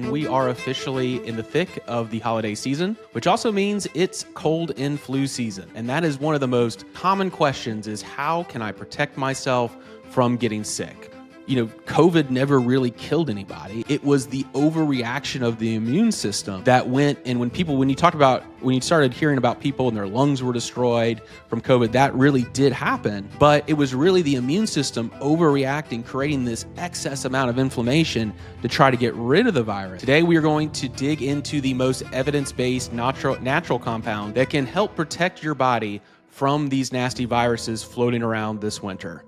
and we are officially in the thick of the holiday season, which also means it's cold and flu season. And that is one of the most common questions is how can I protect myself from getting sick? COVID never really killed anybody. It was the overreaction of the immune system that went, and when you started hearing about people and their lungs were destroyed from COVID, that really did happen. But it was really the immune system overreacting, creating this excess amount of inflammation to try to get rid of the virus. Today, we are going to dig into the most evidence-based natural compound that can help protect your body from these nasty viruses floating around this winter.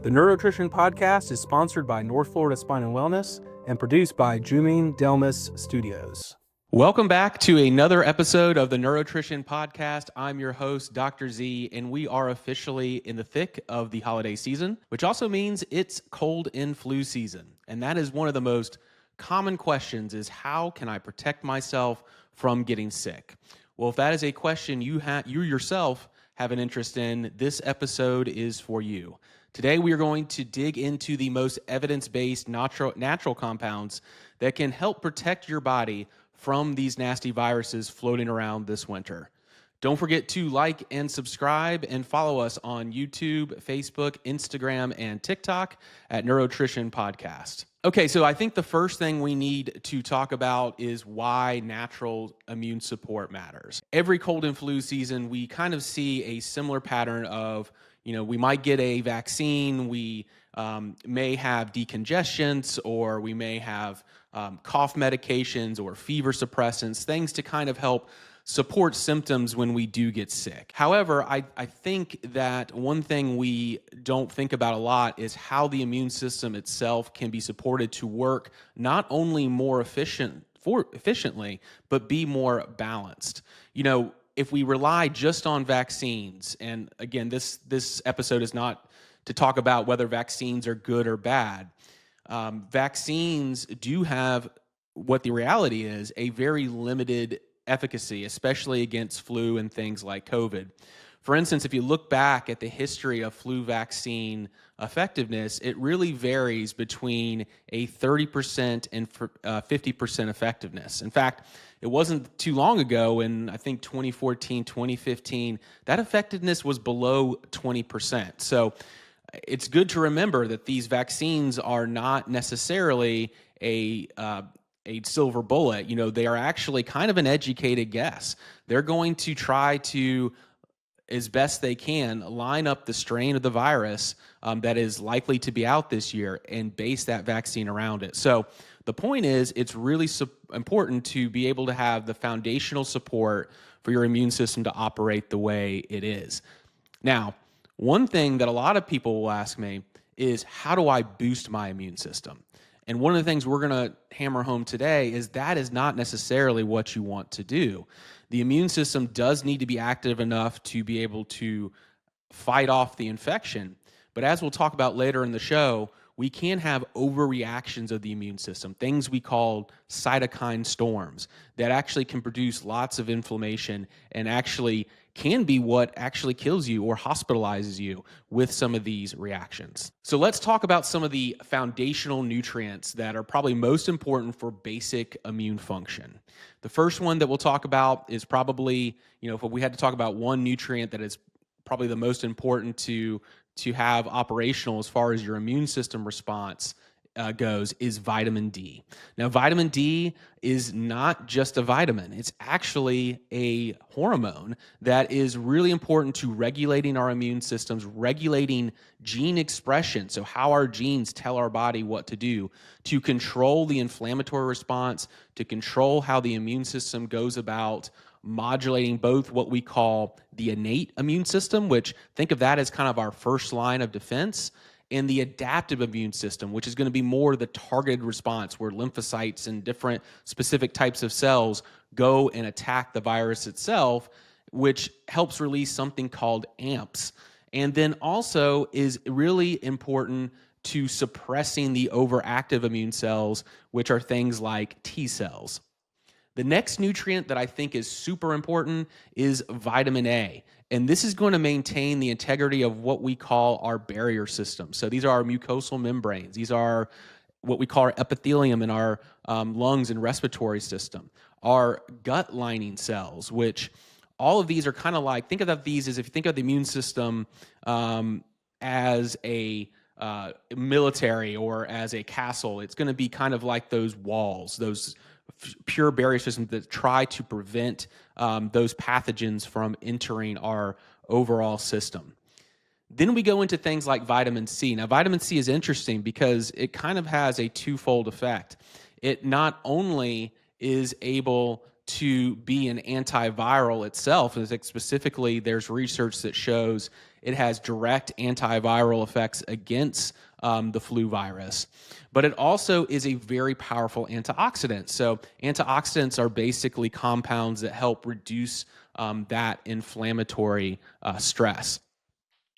The Neuronutrition Podcast is sponsored by North Florida Spine and Wellness and produced by Juming Delmas Studios. Welcome back to another episode of the Neuronutrition Podcast. I'm your host, Dr. Z, and we are officially in the thick of the holiday season, which also means it's cold and flu season. And that is one of the most common questions is how can I protect myself from getting sick? Well, if that is a question you yourself have an interest in, this episode is for you. Today, we are going to dig into the most evidence-based natural compounds that can help protect your body from these nasty viruses floating around this winter. Don't forget to like and subscribe and follow us on YouTube, Facebook, Instagram, and TikTok at Neuronutrition Podcast. Okay, so I think the first thing we need to talk about is why natural immune support matters. Every cold and flu season, we kind of see a similar pattern of we might get a vaccine, we may have decongestants, or we may have cough medications or fever suppressants, things to kind of help support symptoms when we do get sick. However, I think that one thing we don't think about a lot is how the immune system itself can be supported to work not only more efficiently, but be more balanced. If we rely just on vaccines, and again, this episode is not to talk about whether vaccines are good or bad. Vaccines do have, what the reality is, a very limited efficacy, especially against flu and things like COVID. For instance, if you look back at the history of flu vaccine effectiveness, it really varies between a 30% and 50% effectiveness. In fact, it wasn't too long ago in, I think, 2014, 2015, that effectiveness was below 20%. So it's good to remember that these vaccines are not necessarily a silver bullet. They are actually kind of an educated guess. They're going to try to, as best they can, line up the strain of the virus that is likely to be out this year and base that vaccine around it. So the point is, it's really important to be able to have the foundational support for your immune system to operate the way it is. Now, one thing that a lot of people will ask me is, how do I boost my immune system? And one of the things we're going to hammer home today is that is not necessarily what you want to do. The immune system does need to be active enough to be able to fight off the infection. But as we'll talk about later in the show, we can have overreactions of the immune system, things we call cytokine storms that actually can produce lots of inflammation and actually can be what actually kills you or hospitalizes you with some of these reactions. So let's talk about some of the foundational nutrients that are probably most important for basic immune function. The first one that we'll talk about is probably, if we had to talk about one nutrient that is probably the most important to have operational as far as your immune system response goes, is vitamin D. Now, vitamin D is not just a vitamin. It's actually a hormone that is really important to regulating our immune systems, regulating gene expression, so how our genes tell our body what to do, to control the inflammatory response, to control how the immune system goes about modulating both what we call the innate immune system, which think of that as kind of our first line of defense, and the adaptive immune system, which is going to be more the targeted response where lymphocytes and different specific types of cells go and attack the virus itself, which helps release something called AMPs. And then also is really important to suppressing the overactive immune cells, which are things like T cells. The next nutrient that I think is super important is vitamin A. And this is going to maintain the integrity of what we call our barrier system. So these are our mucosal membranes. These are what we call our epithelium in our lungs and respiratory system, our gut lining cells, which all of these are kind of like, think of these as if you think of the immune system as a military or as a castle. It's going to be kind of like those walls, those pure barrier systems that try to prevent those pathogens from entering our overall system. Then we go into things like vitamin C. Now, vitamin C is interesting because it kind of has a twofold effect. It not only is able to be an antiviral itself, and specifically there's research that shows it has direct antiviral effects against the flu virus, but it also is a very powerful antioxidant. So antioxidants are basically compounds that help reduce that inflammatory stress.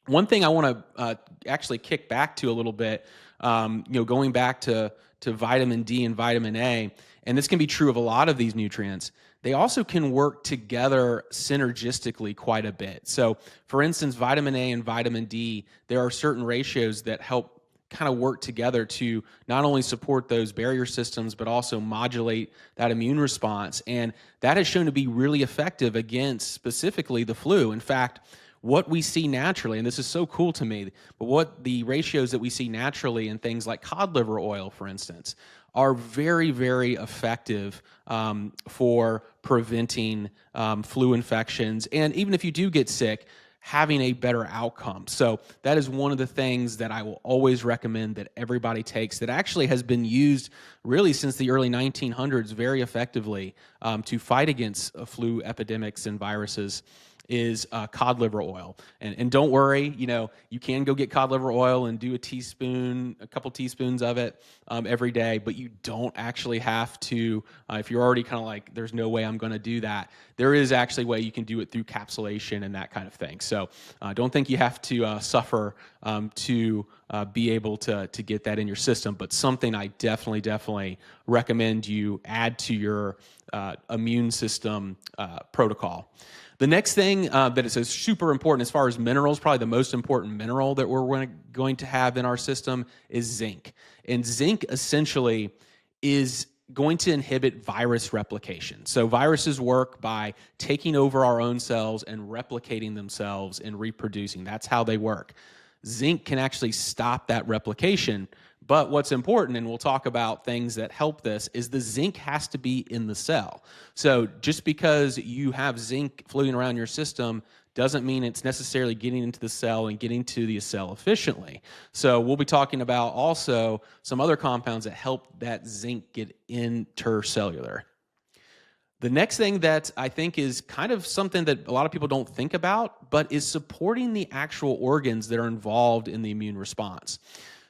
One thing I want to actually kick back to a little bit, going back to vitamin D and vitamin A, and this can be true of a lot of these nutrients, they also can work together synergistically quite a bit. So, for instance, vitamin A and vitamin D, there are certain ratios that help kind of work together to not only support those barrier systems, but also modulate that immune response. And that has shown to be really effective against specifically the flu. In fact, what we see naturally, and this is so cool to me, but what the ratios that we see naturally in things like cod liver oil, for instance, are very, very effective for preventing flu infections. And even if you do get sick, having a better outcome. So that is one of the things that I will always recommend that everybody takes, that actually has been used really since the early 1900s very effectively to fight against flu epidemics and viruses, is cod liver oil. And don't worry, you can go get cod liver oil and do a couple teaspoons of it every day, but you don't actually have to, if you're already kind of like, there's no way I'm going to do that, there is actually a way you can do it through capsulation and that kind of thing. So don't think you have to suffer to be able to get that in your system, but something I definitely recommend you add to your immune system protocol. The next thing that is super important as far as minerals, probably the most important mineral that we're going to have in our system is zinc. And zinc essentially is going to inhibit virus replication. So viruses work by taking over our own cells and replicating themselves and reproducing. That's how they work. Zinc can actually stop that replication. But what's important, and we'll talk about things that help this, is the zinc has to be in the cell. So just because you have zinc floating around your system doesn't mean it's necessarily getting into the cell and getting to the cell efficiently. So we'll be talking about also some other compounds that help that zinc get intercellular. The next thing that I think is kind of something that a lot of people don't think about, but is supporting the actual organs that are involved in the immune response.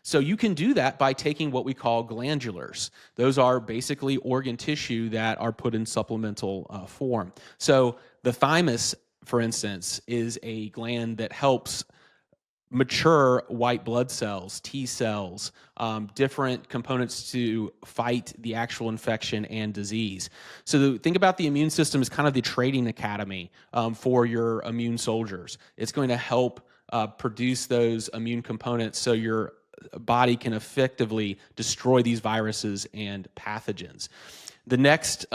So you can do that by taking what we call glandulars. Those are basically organ tissue that are put in supplemental form. So the thymus, for instance, is a gland that helps mature white blood cells, T cells, different components to fight the actual infection and disease. So think about the immune system as kind of the training academy for your immune soldiers. It's going to help produce those immune components so your body can effectively destroy these viruses and pathogens. The next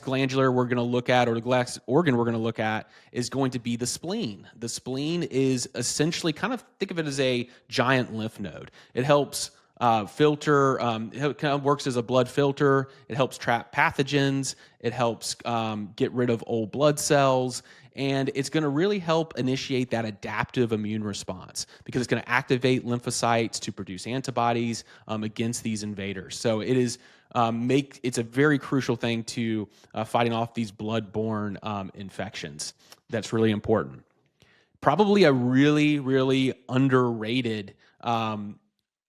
glandular we're going to look at, or the next organ we're going to look at, is going to be the spleen. The spleen is essentially, kind of think of it as a giant lymph node. It helps filter, it kind of works as a blood filter. It helps trap pathogens. It helps get rid of old blood cells. And it's going to really help initiate that adaptive immune response because it's going to activate lymphocytes to produce antibodies against these invaders. So it is it's a very crucial thing to fighting off these blood-borne infections. That's really important. Probably a really, really underrated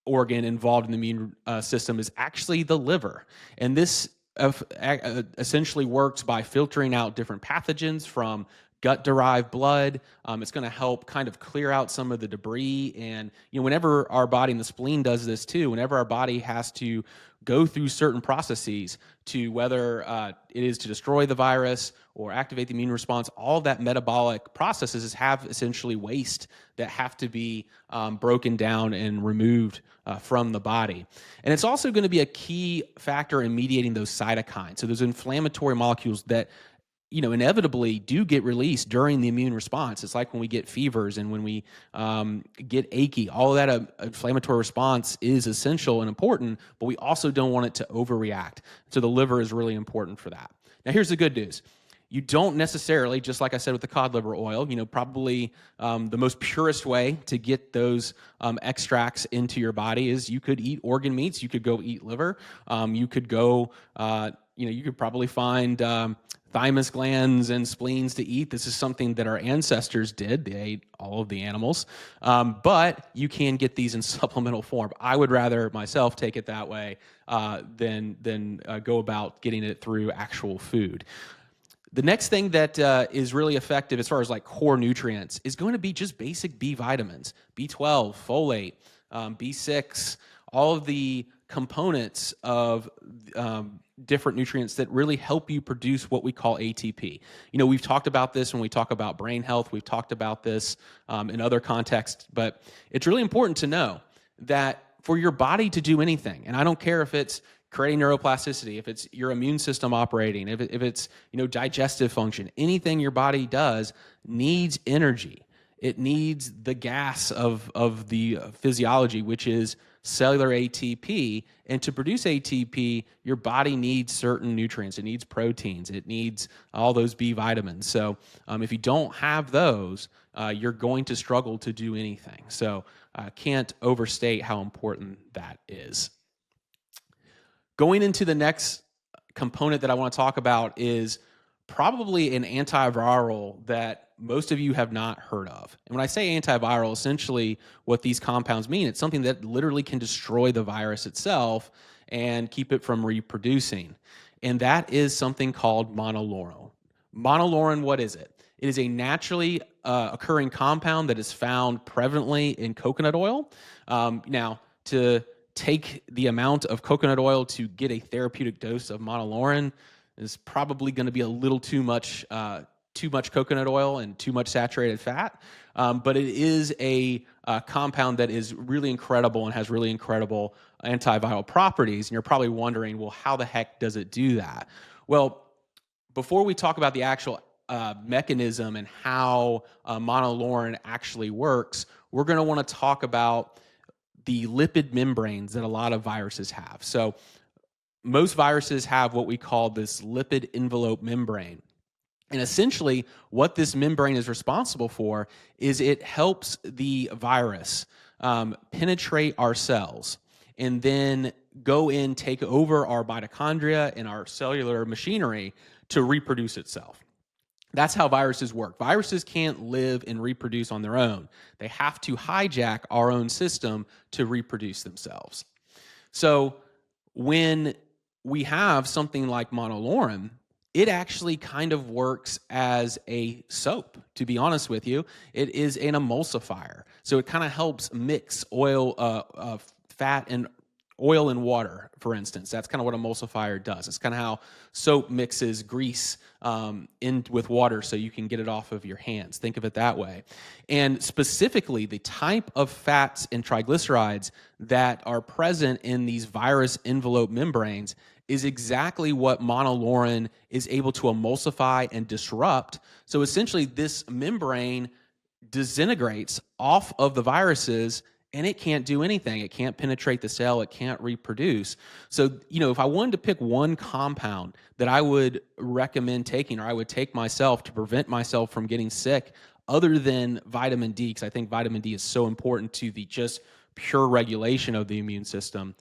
organ involved in the immune system is actually the liver. And this essentially works by filtering out different pathogens from gut-derived blood. It's going to help kind of clear out some of the debris. And whenever our body, and the spleen does this too, whenever our body has to go through certain processes to whether it is to destroy the virus or activate the immune response, all of that metabolic processes have essentially waste that have to be broken down and removed from the body. And it's also going to be a key factor in mediating those cytokines. So those inflammatory molecules that inevitably do get released during the immune response. It's like when we get fevers and when we get achy. All of that inflammatory response is essential and important, but we also don't want it to overreact. So the liver is really important for that. Now, here's the good news. You don't necessarily, just like I said with the cod liver oil, probably the most purest way to get those extracts into your body is you could eat organ meats. You could go eat liver. You could go, you could probably find thymus glands and spleens to eat. This is something that our ancestors did. They ate all of the animals. But you can get these in supplemental form. I would rather myself take it that way than go about getting it through actual food. The next thing that is really effective as far as like core nutrients is going to be just basic B vitamins, B12, folate, B6, all of the components of different nutrients that really help you produce what we call ATP. We've talked about this when we talk about brain health. We've talked about this in other contexts, but it's really important to know that for your body to do anything, and I don't care if it's creating neuroplasticity, if it's your immune system operating, if it's digestive function, anything your body does needs energy. It needs the gas of the physiology, which is cellular ATP. And to produce ATP, your body needs certain nutrients. It needs proteins. It needs all those B vitamins. So if you don't have those, you're going to struggle to do anything. So I can't overstate how important that is. Going into the next component that I want to talk about is probably an antiviral that most of you have not heard of. And when I say antiviral, essentially what these compounds mean, it's something that literally can destroy the virus itself and keep it from reproducing. And that is something called monolaurin. Monolaurin, what is it? It is a naturally occurring compound that is found prevalently in coconut oil. Now, to take the amount of coconut oil to get a therapeutic dose of monolaurin is probably going to be a little too much coconut oil and too much saturated fat. But it is a compound that is really incredible and has really incredible antiviral properties. And you're probably wondering, well, how the heck does it do that? Well, before we talk about the actual mechanism and how monolaurin actually works, we're going to want to talk about the lipid membranes that a lot of viruses have. So most viruses have what we call this lipid envelope membrane. And essentially, what this membrane is responsible for is it helps the virus penetrate our cells and then go in, take over our mitochondria and our cellular machinery to reproduce itself. That's how viruses work. Viruses can't live and reproduce on their own. They have to hijack our own system to reproduce themselves. So when we have something like monolaurin, it actually kind of works as a soap, to be honest with you. It is an emulsifier. So it kind of helps mix fat and oil and water, for instance. That's kind of what emulsifier does. It's kind of how soap mixes grease in with water so you can get it off of your hands. Think of it that way. And specifically, the type of fats and triglycerides that are present in these virus envelope membranes is exactly what monolaurin is able to emulsify and disrupt. So essentially, this membrane disintegrates off of the viruses and it can't do anything. It can't penetrate the cell. It can't reproduce. So, if I wanted to pick one compound that I would recommend taking, or I would take myself to prevent myself from getting sick, other than vitamin D, because I think vitamin D is so important to the just pure regulation of the immune system,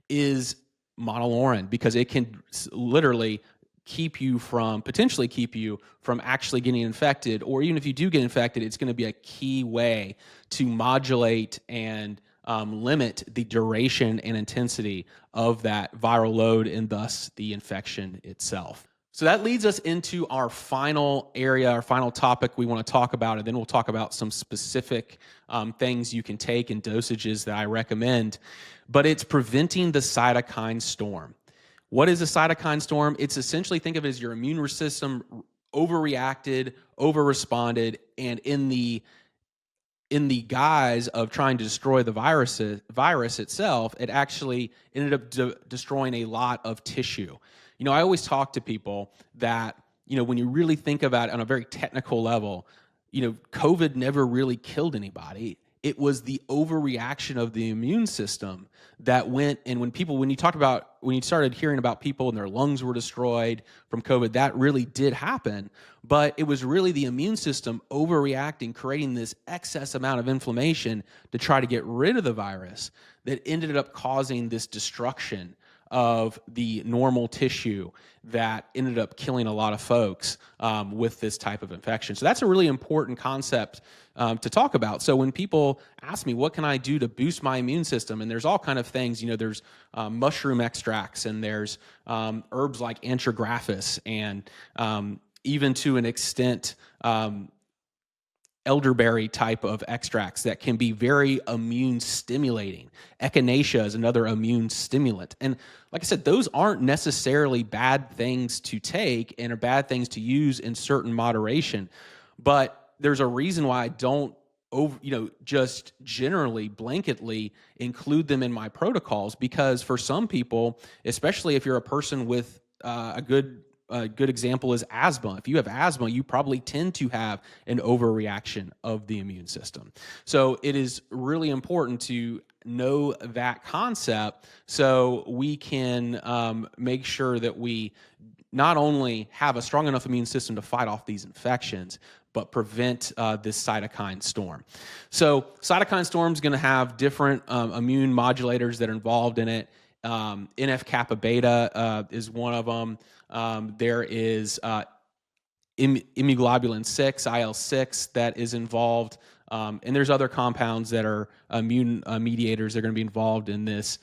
is monolaurin, because it can literally potentially keep you from actually getting infected, or even if you do get infected, it's going to be a key way to modulate and limit the duration and intensity of that viral load and thus the infection itself. So that leads us into our final area, our final topic we want to talk about, and then we'll talk about some specific things you can take and dosages that I recommend. But it's preventing the cytokine storm. What is a cytokine storm? It's essentially, think of it as your immune system overreacted, overresponded, and in the guise of trying to destroy the virus itself, it actually ended up destroying a lot of tissue. I always talk to people that, when you really think about it on a very technical level, COVID never really killed anybody. It was the overreaction of the immune system that went, and when you started hearing about people and their lungs were destroyed from COVID, that really did happen. But it was really the immune system overreacting, creating this excess amount of inflammation to try to get rid of the virus that ended up causing this destruction of the normal tissue that ended up killing a lot of folks with this type of infection. So that's a really important concept to talk about. So when people ask me, what can I do to boost my immune system? And there's all kind of things, there's mushroom extracts, and there's herbs like antigraphis, and even to an extent, elderberry type of extracts that can be very immune stimulating. Echinacea is another immune stimulant. And like I said, those aren't necessarily bad things to take and are bad things to use in certain moderation. But there's a reason why I don't just generally blanketly include them in my protocols, because for some people, especially if you're a person with a good example is asthma. If you have asthma, you probably tend to have an overreaction of the immune system. So it is really important to know that concept so we can make sure that we not only have a strong enough immune system to fight off these infections, but prevent this cytokine storm. So cytokine storm is going to have different immune modulators that are involved in it. NF-kappa beta is one of them. There is immunoglobulin 6, IL-6, that is involved. And there's other compounds that are immune mediators that are going to be involved in this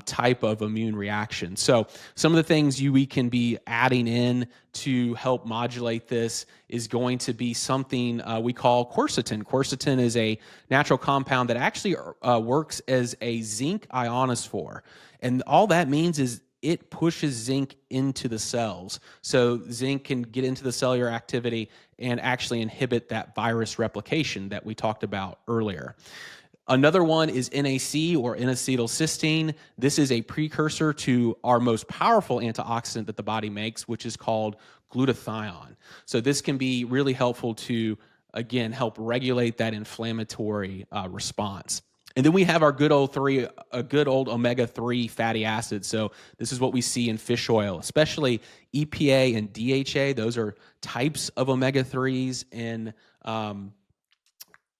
type of immune reaction. So some of the things we can be adding in to help modulate this is going to be something we call quercetin. Quercetin is a natural compound that actually works as a zinc ionophore. And all that means is it pushes zinc into the cells. So zinc can get into the cellular activity and actually inhibit that virus replication that we talked about earlier. Another one is NAC, or N-acetylcysteine. This is a precursor to our most powerful antioxidant that the body makes, which is called glutathione. So this can be really helpful to, again, help regulate that inflammatory response. And then we have our good old omega-3 fatty acids. So this is what we see in fish oil, especially EPA and DHA. Those are types of omega-3s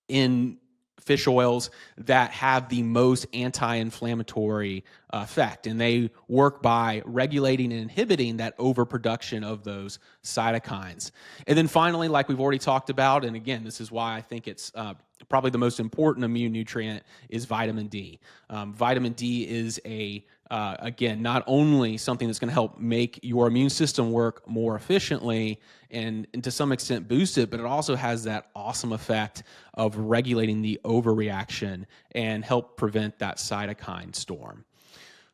in fish oils that have the most anti-inflammatory effect. And they work by regulating and inhibiting that overproduction of those cytokines. And then finally, like we've already talked about, and again, this is why I think it's probably the most important immune nutrient, is vitamin D. Vitamin D is again, not only something that's going to help make your immune system work more efficiently and to some extent boost it, but it also has that awesome effect of regulating the overreaction and help prevent that cytokine storm.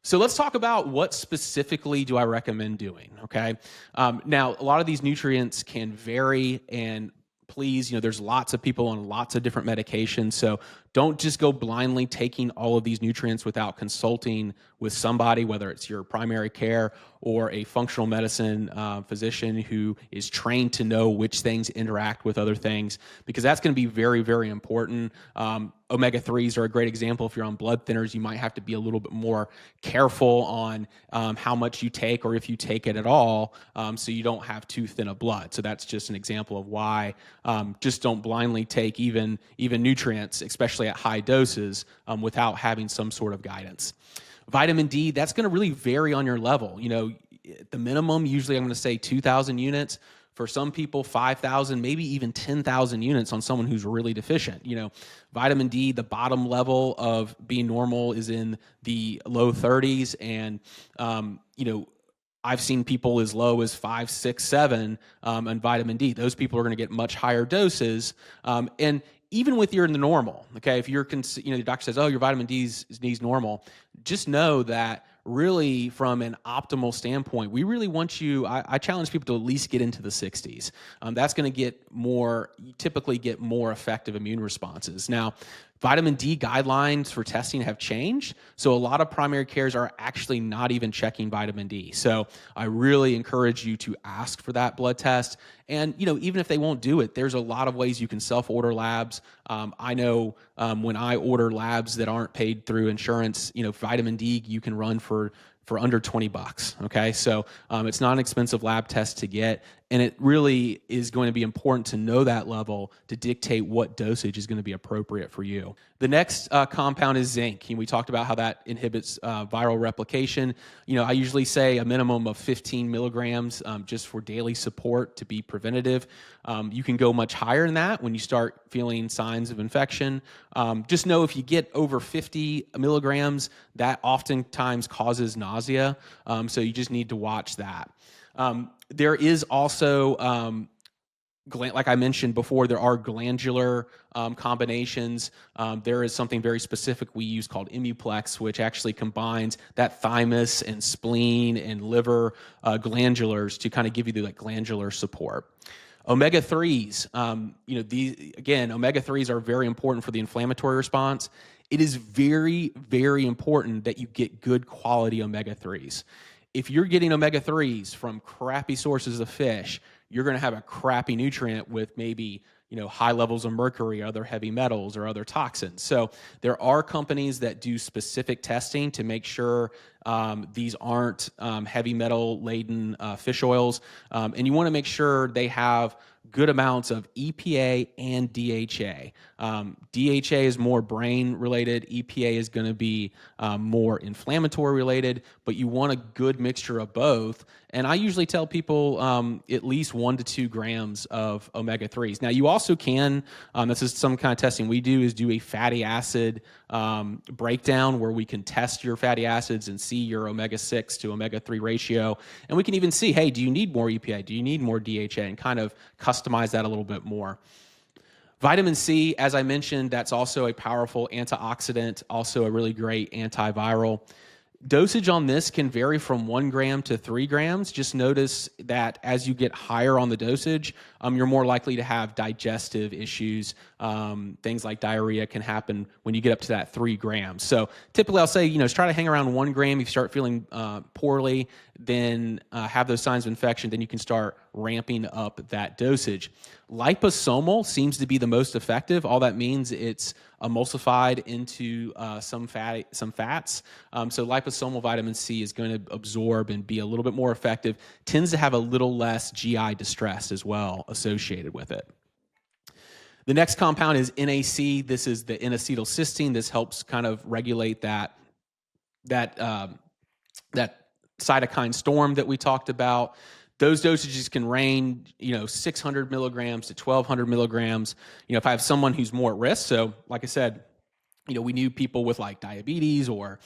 So let's talk about what specifically do I recommend doing, okay? Now, a lot of these nutrients can vary, and please, there's lots of people on lots of different medications, so don't just go blindly taking all of these nutrients without consulting with somebody, whether it's your primary care or a functional medicine physician who is trained to know which things interact with other things, because that's going to be very, very important. Omega-3s are a great example. If you're on blood thinners, you might have to be a little bit more careful on how much you take, or if you take it at all, so you don't have too thin of blood. So that's just an example of why just don't blindly take even nutrients, especially at high doses, without having some sort of guidance. Vitamin D, that's going to really vary on your level. At the minimum, usually I'm going to say 2,000 units. For some people, 5,000, maybe even 10,000 units on someone who's really deficient. Vitamin D, the bottom level of being normal is in the low 30s, and I've seen people as low as 5, 6, 7 on vitamin D. Those people are going to get much higher doses. And even with you're in the normal, okay, if you're, the doctor says, oh, your vitamin D's normal, just know that really from an optimal standpoint, we really want you, I challenge people to at least get into the 60s. That's going to you typically get more effective immune responses. Now, vitamin D guidelines for testing have changed, so a lot of primary cares are actually not even checking vitamin D. So I really encourage you to ask for that blood test. And even if they won't do it, there's a lot of ways you can self-order labs. I know when I order labs that aren't paid through insurance, vitamin D you can run for under $20. Okay, so it's not an expensive lab test to get, and it really is going to be important to know that level to dictate what dosage is going to be appropriate for you. The next compound is zinc, and we talked about how that inhibits viral replication. I usually say a minimum of 15 milligrams just for daily support to be preventative. You can go much higher than that when you start feeling signs of infection. Just know if you get over 50 milligrams, that oftentimes causes nausea. So you just need to watch that. There is also, like I mentioned before, there are glandular combinations. There is something very specific we use called Imuplex, which actually combines that thymus and spleen and liver glandulars to kind of give you the glandular support. Omega-3s, omega-3s are very important for the inflammatory response. It is very, very important that you get good quality omega-3s. If you're getting omega-3s from crappy sources of fish, you're going to have a crappy nutrient with maybe high levels of mercury, other heavy metals, or other toxins. So there are companies that do specific testing to make sure these aren't heavy metal laden fish oils, and you want to make sure they have good amounts of EPA and DHA. DHA is more brain related. EPA is going to be more inflammatory related, but you want a good mixture of both. And I usually tell people at least 1 to 2 grams of omega-3s. Now, you also can, this is some kind of testing we do, is do a fatty acid breakdown where we can test your fatty acids and see your omega-6 to omega-3 ratio. And we can even see, hey, do you need more EPA? Do you need more DHA? And kind of customize that a little bit more. Vitamin C, as I mentioned, that's also a powerful antioxidant, also a really great antiviral. Dosage on this can vary from 1 gram to 3 grams. Just notice that as you get higher on the dosage, you're more likely to have digestive issues. Things like diarrhea can happen when you get up to that 3 grams. So typically I'll say, try to hang around 1 gram. If you start feeling poorly, then have those signs of infection, then you can start ramping up that dosage. Liposomal seems to be the most effective. All that means it's emulsified into some fats. So liposomal vitamin C is going to absorb and be a little bit more effective. Tends to have a little less GI distress as well associated with it. The next compound is NAC. This is the N-acetylcysteine. This helps kind of regulate that cytokine storm that we talked about. Those dosages can range, 600 milligrams to 1,200 milligrams. If I have someone who's more at risk, so like I said, we knew people with like diabetes or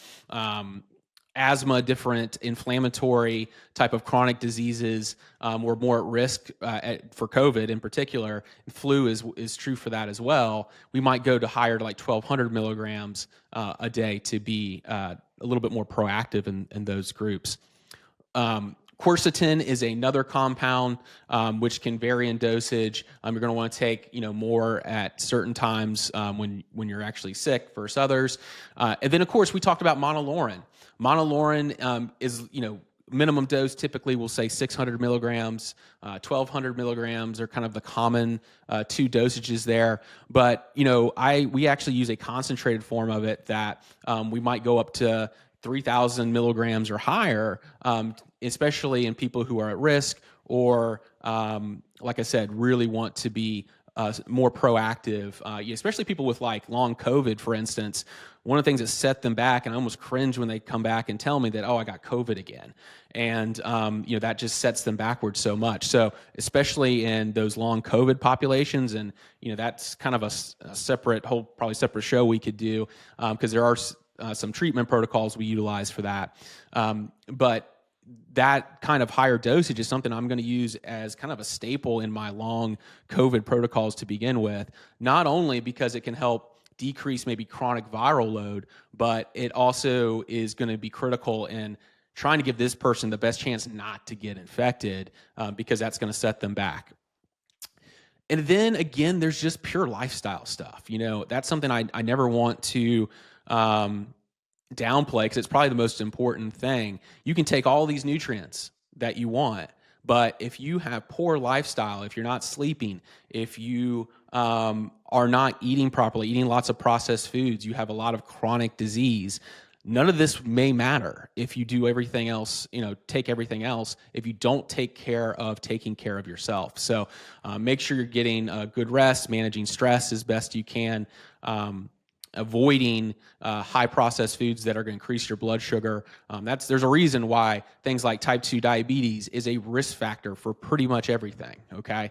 asthma, different inflammatory type of chronic diseases were more at risk for COVID in particular. Flu is true for that as well. We might go to higher to like 1,200 milligrams a day to be a little bit more proactive in those groups. Quercetin is another compound which can vary in dosage. You're going to want to take more at certain times when you're actually sick versus others. And then of course we talked about monolaurin. Monolaurin is minimum dose typically we'll say 600 milligrams, 1,200 milligrams are kind of the common 2 dosages there. But we actually use a concentrated form of it that we might go up to 3,000 milligrams or higher, especially in people who are at risk or, like I said, really want to be more proactive, especially people with like long COVID, for instance. One of the things that set them back, and I almost cringe when they come back and tell me that, oh, I got COVID again. And, that just sets them backwards so much. So especially in those long COVID populations, and, that's kind of a probably separate show we could do because there are some treatment protocols we utilize for that. But that kind of higher dosage is something I'm going to use as kind of a staple in my long COVID protocols to begin with, not only because it can help decrease maybe chronic viral load, but it also is going to be critical in trying to give this person the best chance not to get infected, because that's going to set them back. And then again, there's just pure lifestyle stuff. That's something I never want to downplay, because it's probably the most important thing. You can take all these nutrients that you want, but if you have poor lifestyle, if you're not sleeping, if you are not eating properly, eating lots of processed foods, you have a lot of chronic disease, none of this may matter if you do everything else, take everything else, if you don't take care of taking care of yourself. So make sure you're getting good rest, managing stress as best you can, avoiding high processed foods that are going to increase your blood sugar. There's a reason why things like type 2 diabetes is a risk factor for pretty much everything. Okay,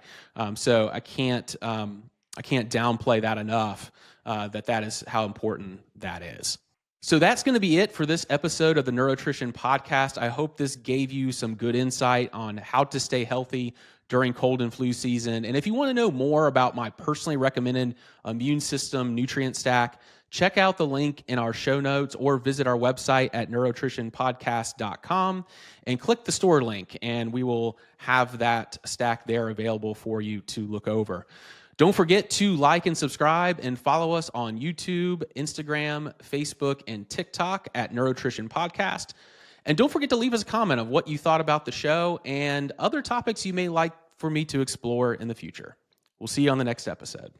so I can't downplay that enough. That is how important that is. So that's going to be it for this episode of the Neurotrition Podcast. I hope this gave you some good insight on how to stay healthy during cold and flu season. And if you want to know more about my personally recommended immune system nutrient stack, check out the link in our show notes or visit our website at neurotritionpodcast.com and click the store link, and we will have that stack there available for you to look over. Don't forget to like and subscribe and follow us on YouTube, Instagram, Facebook, and TikTok at Neurotrition Podcast. And don't forget to leave us a comment of what you thought about the show and other topics you may like for me to explore in the future. We'll see you on the next episode.